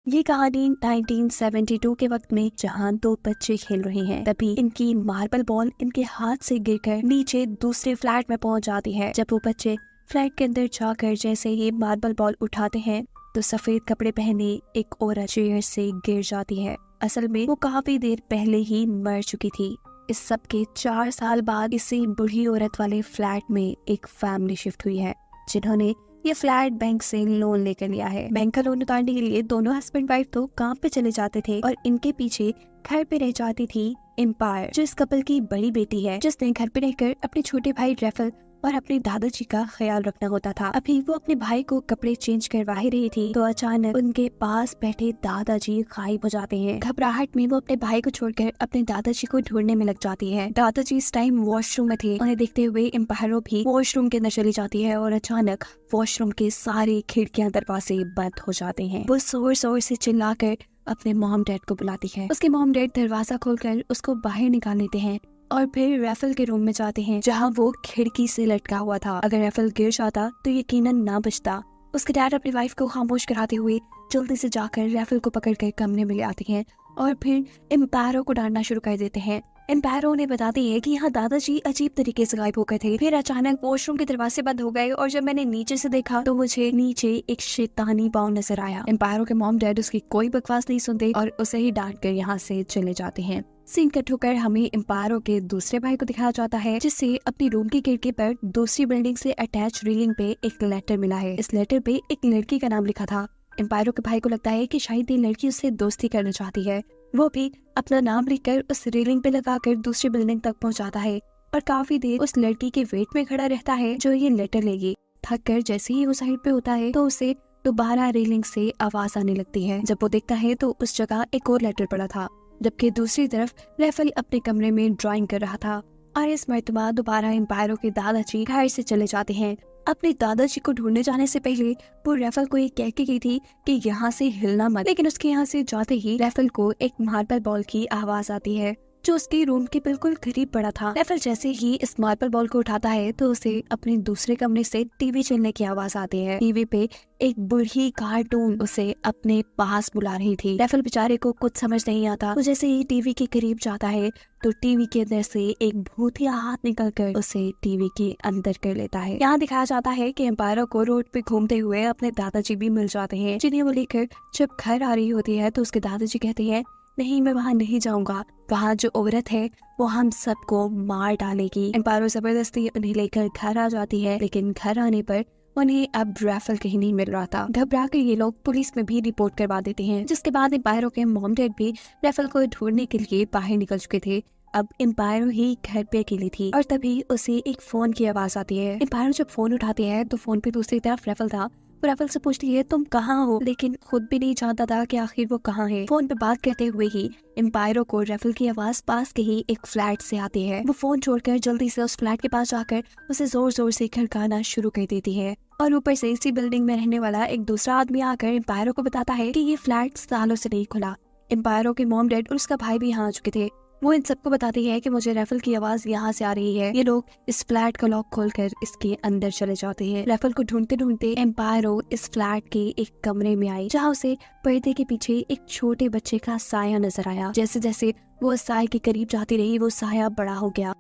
ये कहानी 1972 के वक्त में जहां दो बच्चे खेल रहे हैं, तभी इनकी मार्बल बॉल इनके हाथ से गिरकर नीचे दूसरे फ्लैट में पहुंच जाती है। जब वो बच्चे फ्लैट के अंदर जाकर जैसे ही मार्बल बॉल उठाते हैं तो सफेद कपड़े पहने एक औरत चेयर से गिर जाती है। असल में वो काफी देर पहले ही मर चुकी थी। इस सब के 4 साल बाद इसी बूढ़ी औरत वाले फ्लैट में एक फैमिली शिफ्ट हुई है, जिन्होंने ये फ्लैट बैंक से लोन लेकर लिया है। बैंक का लोन उतारने के लिए दोनों हस्बैंड वाइफ तो काम पे चले जाते थे और इनके पीछे घर पे रह जाती थी एम्पायर, जो इस कपल की बड़ी बेटी है, जिसने घर पे रहकर अपने छोटे भाई रेफल और अपने दादाजी का ख्याल रखना होता था। अभी वो अपने भाई को कपड़े चेंज करवा ही रही थी तो अचानक उनके पास बैठे दादाजी गायब हो जाते हैं। घबराहट में वो अपने भाई को छोड़कर अपने दादाजी को ढूंढने में लग जाती है। दादाजी इस टाइम वॉशरूम में थे। उन्हें देखते हुए एम्पायरों भी वॉशरूम के अंदर चली जाती है और अचानक वॉशरूम के सारे खिड़कियां दरवाजे बंद हो जाते हैं। वो जोर जोर से चिल्लाकर अपने मॉम डैड को बुलाती है। उसके मॉम डैड दरवाजा खोलकर उसको बाहर निकाल लेते हैं और फिर रेफल के रूम में जाते हैं, जहां वो खिड़की से लटका हुआ था। अगर रेफल गिर जाता तो यकीनन ना बचता। उसके डैड अपनी वाइफ को खामोश कराते हुए जल्दी से जाकर रेफल को पकड़कर कमरे में ले आते हैं और फिर एम्पायरों को डांटना शुरू कर देते हैं। एम्पायरों ने बताती है कि यहाँ दादाजी अजीब तरीके से गायब हो गए थे, फिर अचानक वॉशरूम के दरवाजे बंद हो गए और जब मैंने नीचे से देखा तो मुझे नीचे एक शैतानी पाँव नजर आया। एम्पायरों के मॉम डैड उसकी कोई बकवास नहीं सुनते और उसे ही डांट कर यहाँ से चले जाते हैं। सीन कट होकर हमें एम्पायरों के दूसरे भाई को दिखाया जाता है, जिससे अपनी रूम की खिड़की पर दूसरी बिल्डिंग से अटैच रेलिंग पे एक लेटर मिला है। इस लेटर पे एक लड़की का नाम लिखा था। एम्पायरों के भाई को लगता है कि शायद ये लड़की उससे दोस्ती करना चाहती है। वो भी अपना नाम लिखकर उस रेलिंग पे लगाकर दूसरी बिल्डिंग तक पहुंचाता है और काफी देर उस लड़की के वेट में खड़ा रहता है जो ये लेटर लेगी। थक कर जैसे ही वो साइड पे होता है तो उसे दोबारा रेलिंग से आवाज आने लगती है। जब वो देखता है तो उस जगह एक और लेटर पड़ा था, जबकि दूसरी तरफ रेफल अपने कमरे में ड्राइंग कर रहा था। और इस मर्तबा दोबारा एम्पायरों के दादाजी घर से चले जाते हैं। अपने दादाजी को ढूंढने जाने से पहले वो रेफल को ये कह के गई थी कि यहाँ से हिलना मत, लेकिन उसके यहाँ से जाते ही रेफल को एक मार्बल बॉल की आवाज आती है जो उसके रूम के बिल्कुल करीब पड़ा था। रेफल जैसे ही इस मार्बल बॉल को उठाता है तो उसे अपने दूसरे कमरे से टीवी चलने की आवाज आती है। टीवी पे एक बूढ़ी कार्टून उसे अपने पास बुला रही थी। रेफल बेचारे को कुछ समझ नहीं आता। तो जैसे ही टीवी के करीब जाता है तो टीवी के अंदर से एक भूतिया हाथ निकलकर उसे टीवी के अंदर कर लेता है। यहाँ दिखाया जाता है कि एम्पायरों को रोड पे घूमते हुए अपने दादाजी भी मिल जाते हैं, जिन्हें वो लेकर जब घर आ रही होती है तो उसके दादाजी कहते हैं, नहीं मैं वहाँ नहीं जाऊंगा, वहाँ जो औरत है वो हम सबको मार डालेगी। एम्पायरों जबरदस्ती उन्हें लेकर घर आ जाती है, लेकिन घर आने पर उन्हें अब रेफल कहीं नहीं मिल रहा था। घबरा कर ये लोग पुलिस में भी रिपोर्ट करवा देते हैं, जिसके बाद एम्पायरों के मॉम डैड भी रेफल को ढूंढने के लिए बाहर निकल चुके थे। अब एम्पायरों ही घर पे अकेली थी और तभी उसे एक फोन की आवाज आती है। एम्पायरों जब फोन उठाते हैं तो फोन पे दूसरी तरफ रेफल था। वो रेफल से पूछती है तुम कहाँ हो, लेकिन खुद भी नहीं जानता था कि आखिर वो कहाँ है। फोन पे बात करते हुए ही एम्पायरों को रेफल की आवाज पास के ही एक फ्लैट से आती है। वो फोन छोड़कर जल्दी से उस फ्लैट के पास जाकर उसे जोर जोर से खड़काना शुरू कर देती है और ऊपर से इसी बिल्डिंग में रहने वाला एक दूसरा आदमी आकर एम्पायरों को बताता है कि ये फ्लैट सालों से नहीं खुला। एम्पायरों के मॉम डैड और उसका भाई भी यहाँ आ चुके थे। वो इन सबको बताती है कि मुझे रेफल की आवाज यहाँ से आ रही है। ये लोग इस फ्लैट का लॉक खोलकर इसके अंदर चले जाते हैं। रेफल को ढूंढते ढूंढते एम्पायरों इस फ्लैट के एक कमरे में आई, जहाँ उसे पर्दे के पीछे एक छोटे बच्चे का साया नजर आया। जैसे जैसे वो उस साये के करीब जाती रही वो साया बड़ा हो गया।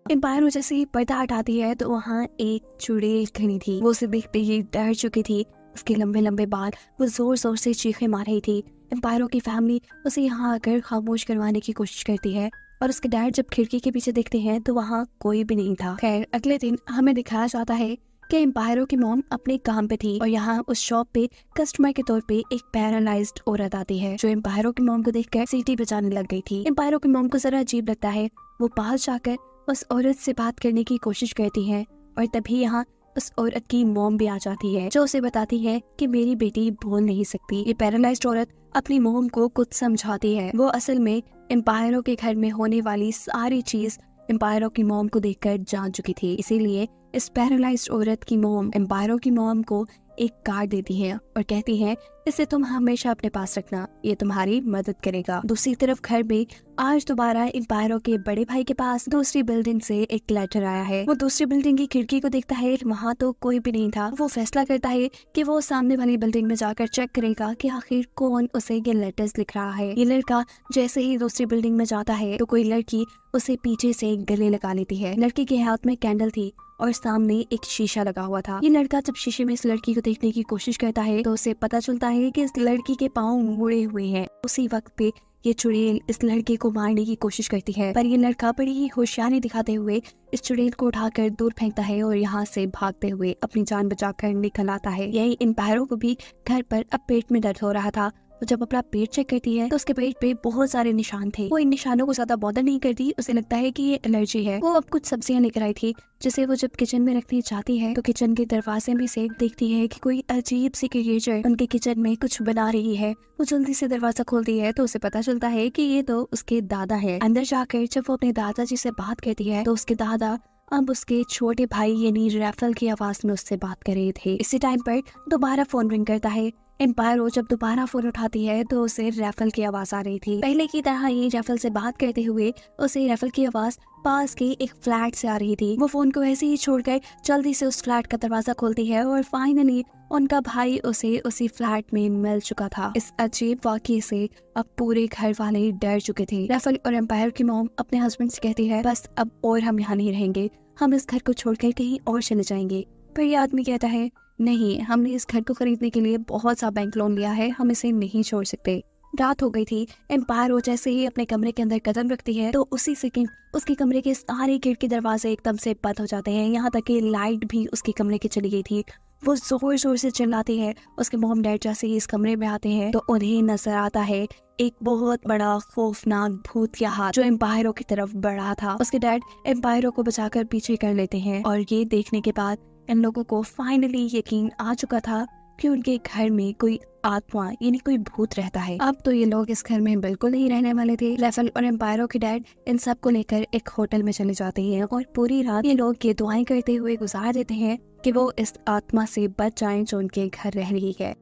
एम्पायरों जैसे ही पर्दा हटाती है तो वहाँ एक चुड़ैल खड़ी थी। वो उसे देखते ही डर चुकी थी। उसके लंबे लंबे बाल, वो जोर जोर से चीखें मार रही थी। एम्पायरों की फैमिली उसे यहाँ आकर खामोश करवाने की कोशिश करती है और उसके डैड जब खिड़की के पीछे देखते हैं तो वहाँ कोई भी नहीं था। खैर अगले दिन हमें दिखाया जाता है कि एम्पायरों की मॉम अपने काम पे थी और यहाँ उस शॉप पे कस्टमर के तौर पे एक पैरालाइज्ड औरत आती है, जो एम्पायरों की मॉम को देखकर सीटी बजाने लग गई थी। एम्पायरों की मॉम को जरा अजीब लगता है। वो पास जाकर उस औरत से बात करने की कोशिश करती है और तभी यहाँ उस औरत की मॉम भी आ जाती है, जो उसे बताती है कि मेरी बेटी बोल नहीं सकती। ये पैरालाइज्ड औरत अपनी मॉम को कुछ समझाती है। वो असल में एम्पायरों के घर में होने वाली सारी चीज एम्पायरों की मॉम को देखकर जान चुकी थी, इसीलिए इस पैरालाइज्ड औरत की मॉम एम्पायरों की मॉम को एक कार्ड देती है और कहती है इसे तुम हमेशा अपने पास रखना, ये तुम्हारी मदद करेगा। दूसरी तरफ घर में आज दोबारा एम्पायरों के बड़े भाई के पास दूसरी बिल्डिंग से एक लेटर आया है। वो दूसरी बिल्डिंग की खिड़की को देखता है, वहाँ तो कोई भी नहीं था। वो फैसला करता है कि वो सामने वाली बिल्डिंग में जाकर चेक करेगा कि आखिर कौन उसे ये लेटर्स लिख रहा है। ये लड़का जैसे ही दूसरी बिल्डिंग में जाता है तो कोई लड़की उसे पीछे से गले लगा लेती है। लड़की के हाथ में कैंडल थी और सामने एक शीशा लगा हुआ था। ये लड़का जब शीशे में इस लड़की को देखने की कोशिश करता है तो उसे पता चलता है कि इस लड़की के पाँव मुड़े हुए हैं। उसी वक्त पे ये चुड़ैल इस लड़के को मारने की कोशिश करती है, पर ये लड़का बड़ी ही होशियारी दिखाते हुए इस चुड़ैल को उठाकर दूर फेंकता है और यहाँ से भागते हुए अपनी जान बचाकर निकल आता है। यही इन पैरों को भी घर पर अब पेट में दर्द हो रहा था। तो जब अपना पेट चेक करती है तो उसके पेट पे बहुत सारे निशान थे। वो इन निशानों को ज्यादा बॉदर नहीं करती, उसे लगता है कि ये एलर्जी है। वो अब कुछ सब्जियां लेकर आई थी जिसे वो जब किचन में रखने जाती है तो किचन के दरवाजे में से देखती है कि कोई अजीब सी क्रिएचर उनके किचन में कुछ बना रही है। वो जल्दी से दरवाजा खोलती है तो उसे पता चलता है कि ये तो उसके दादा है। अंदर जाकर जब वो अपने दादाजी से बात करती है तो उसके दादा अब उसके छोटे भाई यानी रैफल की आवाज में उससे बात कर रहे थे। इसी टाइम पर दोबारा फोन रिंग करता है। एम्पायरो जब दोबारा फोन उठाती है तो उसे रैफल की आवाज आ रही थी। पहले की तरह ही रैफल से बात करते हुए उसे रैफल की आवाज पास के एक फ्लैट से आ रही थी। वो फोन को ऐसे ही छोड़कर जल्दी से उस फ्लैट का दरवाजा खोलती है और फाइनली उनका भाई उसे उसी फ्लैट में मिल चुका था। इस अजीब वाकये से अब पूरे घर वाले डर चुके थे। रैफल और एम्पायर की मॉम अपने हस्बैंड से कहती है बस अब और हम यहाँ नहीं रहेंगे, हम इस घर को छोड़कर कहीं और चले जाएंगे। पर ये आदमी कहता है नहीं, हमने इस घर को खरीदने के लिए बहुत सा बैंक लोन लिया है, हम इसे नहीं छोड़ सकते। रात हो गई थी। एम्पायर जैसे ही अपने कमरे के अंदर कदम रखती है तो उसी सेकंड उसके कमरे के सारे खिड़की दरवाजे एकदम से बंद हो जाते हैं। यहाँ तक कि लाइट भी उसके कमरे की चली गई थी। वो जोर जोर से चिल्लाती है। उसके मॉम डैड जैसे ही इस कमरे में आते हैं तो उन्हें नजर आता है एक बहुत बड़ा खौफनाक भूत का हाथ जो एम्पायरों की तरफ बढ़ा था। उसके डैड एम्पायरों को बचाकर पीछे कर लेते हैं और ये देखने के बाद इन लोगों को फाइनली यकीन आ चुका था कि उनके घर में कोई आत्मा यानी कोई भूत रहता है। अब तो ये लोग इस घर में बिल्कुल नहीं रहने वाले थे। रैफल और एम्पायरों के डैड इन सब को लेकर एक होटल में चले जाते हैं और पूरी रात ये लोग ये दुआएं करते हुए गुजार देते हैं कि वो इस आत्मा से बच जाएं जो उनके घर रह रही है।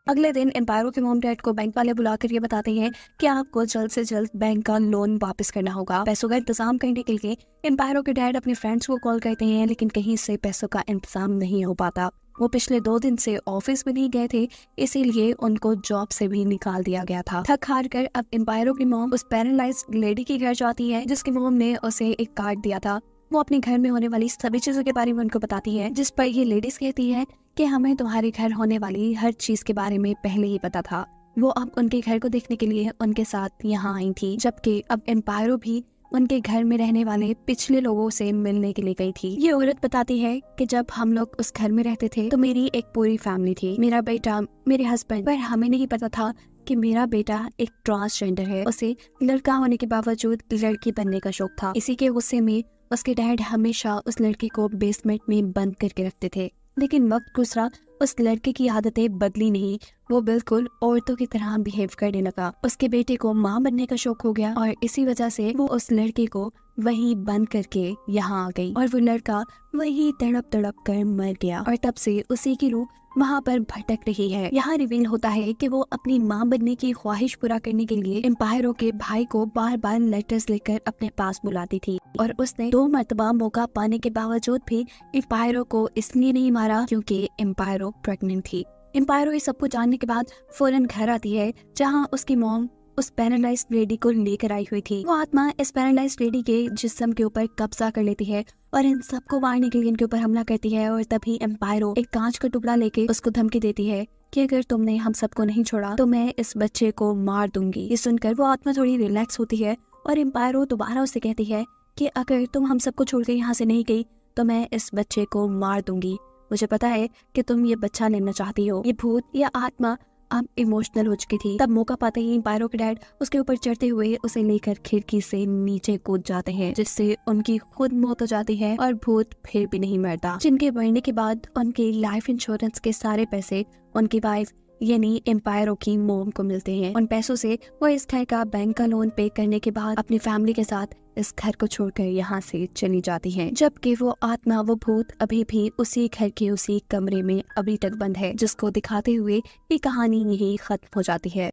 अगले दिन एम्पायरों के मॉम डैड को बैंक वाले बुलाकर ये बताते हैं कि आपको जल्द से जल्द बैंक का लोन वापस करना होगा। पैसों का इंतजाम करने के लिए एम्पायरों के डैड अपने फ्रेंड्स को कॉल करते हैं, लेकिन कहीं से पैसों का इंतजाम नहीं हो पाता। वो पिछले 2 दिन से ऑफिस में नहीं गए थे, इसीलिए उनको जॉब से भी निकाल दिया गया था। थक हार कर अब एम्पायरों की मॉम उस पैरालाइज्ड लेडी के घर जाती है जिसकी मॉम ने उसे एक कार्ड दिया था। वो अपने घर में होने वाली सभी चीजों के बारे में उनको बताती है, जिस पर ये लेडीज कहती है कि हमें तुम्हारे घर होने वाली हर चीज के बारे में पहले ही पता था। वो अब उनके घर को देखने के लिए उनके साथ यहाँ आई थी, जबकि अब एम्पायरो भी उनके घर में रहने वाले पिछले लोगों से मिलने के लिए गई थी। ये औरत बताती है कि जब हम लोग उस घर में रहते थे तो मेरी एक पूरी फैमिली थी, मेरा बेटा, मेरे हस्बैंड, पर हमें नहीं पता था कि मेरा बेटा एक ट्रांसजेंडर है। उसे लड़का होने के बावजूद लड़की बनने का शौक था। इसी के गुस्से में उसके डैड हमेशा उस लड़की को बेसमेंट में बंद करके रखते थे, लेकिन वक्त गुजरा, उस लड़के की आदतें बदली नहीं। वो बिल्कुल औरतों की तरह बिहेव करने लगा। उसके बेटे को माँ बनने का शौक हो गया और इसी वजह से वो उस लड़के को वहीं बंद करके यहाँ आ गई और वो लड़का वहीं तड़प तड़प कर मर गया और तब से उसी की रूह वहाँ पर भटक रही है। यहाँ रिवील होता है कि वो अपनी माँ बनने की ख्वाहिश पूरा करने के लिए एम्पायरों के भाई को बार बार लेटर्स लिखकर अपने पास बुलाती थी और उसने 2 मरतबा मौका पाने के बावजूद भी एम्पायरों को इसलिए नहीं मारा क्योंकि एम्पायरों प्रेग्नेंट थी। एम्पायरो ये सब कुछ जानने के बाद फौरन घर आती है जहाँ उसकी मॉम उस पैरालाइज्ड लेडी को लेकर आई हुई थी। वो आत्मा इस पैरालाइज्ड लेडी के जिस्म के ऊपर कब्जा कर लेती है और इन सबको मारने के लिए इनके ऊपर हमला करती है और तभी एम्पायरो एक कांच का टुकड़ा लेके उसको धमकी देती है कि अगर तुमने हम सबको नहीं छोड़ा तो मैं इस बच्चे को मार दूंगी। ये सुनकर वो आत्मा थोड़ी रिलैक्स होती है और एम्पायरो दोबारा उससे कहती है कि अगर तुम हम सबको छोड़कर यहाँ से नहीं गई तो मैं इस बच्चे को मार दूंगी। मुझे पता है कि तुम ये बच्चा लेना चाहती हो। ये भूत या आत्मा अब इमोशनल हो चुकी थी। तब मौका पाते ही एम्पायरो के डैड उसके ऊपर चढ़ते हुए उसे लेकर खिड़की से नीचे कूद जाते हैं, जिससे उनकी खुद मौत हो जाती है और भूत फिर भी नहीं मरता। जिनके मरने के बाद उनके लाइफ इंश्योरेंस के सारे पैसे उनकी वाइफ यानी एम्पायरों की मोम को मिलते हैं। उन पैसों से वो इस घर का बैंक का लोन पे करने के बाद अपनी फैमिली के साथ इस घर को छोड़कर यहाँ से चली जाती है, जबकि वो आत्मा, वो भूत अभी भी उसी घर के उसी कमरे में अभी तक बंद है, जिसको दिखाते हुए ये कहानी यही खत्म हो जाती है।